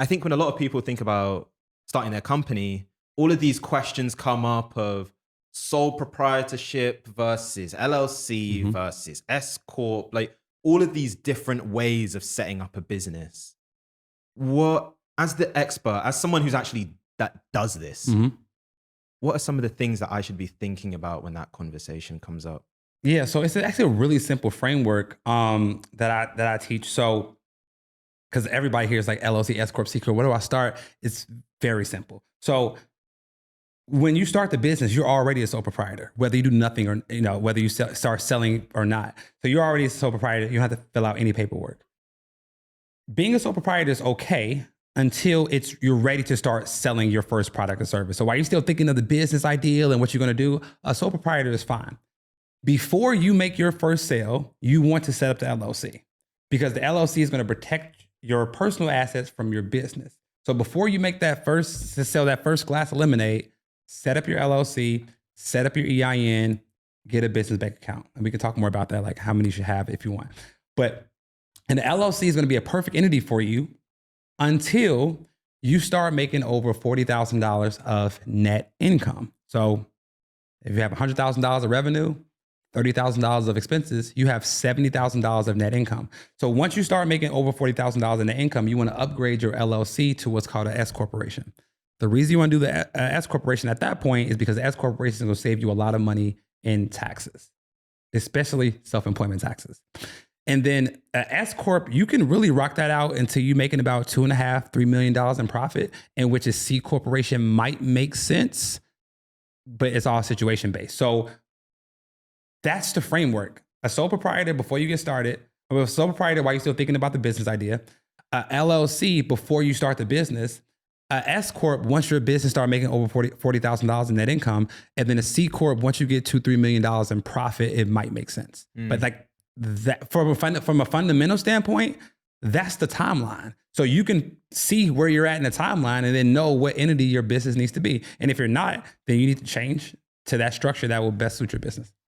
I think when a lot of people think about starting their company, all of these questions come up of sole proprietorship versus LLC Mhm. versus S Corp, like all of these different ways of setting up a business. What, as the expert, as someone who's actually that does this, Mhm. what are some of the things that I should be thinking about when that conversation comes up? Yeah, so it's actually a really simple framework that I teach. So because everybody here is like LLC, S Corp, C Corp. Where do I start? It's very simple. So when you start the business, you're already a sole proprietor, whether you do nothing or whether you start selling or not. So you're already a sole proprietor. You don't have to fill out any paperwork. Being a sole proprietor is okay until you're ready to start selling your first product or service. So while you're still thinking of the business ideal and what you're going to do, a sole proprietor is fine. Before you make your first sale, you want to set up the LLC because the LLC is going to protect your personal assets from your business. So before you make to sell that first glass of lemonade, set up your LLC, set up your EIN, get a business bank account. And we can talk more about that, like how many you should have if you want. But an LLC is going to be a perfect entity for you until you start making over $40,000 of net income. So if you have $100,000 of revenue, $30,000 of expenses, you have $70,000 of net income. So once you start making over $40,000 in net income, you want to upgrade your LLC to what's called an S corporation. The reason you want to do the S corporation at that point is because the S corporation is going to save you a lot of money in taxes, especially self-employment taxes. And then S Corp, you can really rock that out until you're making about $2.5–3 million in profit, in which a C corporation might make sense, but it's all situation based. So that's the framework. A sole proprietor before you get started, or a sole proprietor while you're still thinking about the business idea, a LLC before you start the business, a S Corp once your business start making over $40,000 in net income, and then a C Corp once you get $2–3 million in profit, it might make sense. But like that, from a fundamental standpoint, that's the timeline. So you can see where you're at in the timeline and then know what entity your business needs to be. And if you're not, then you need to change to that structure that will best suit your business.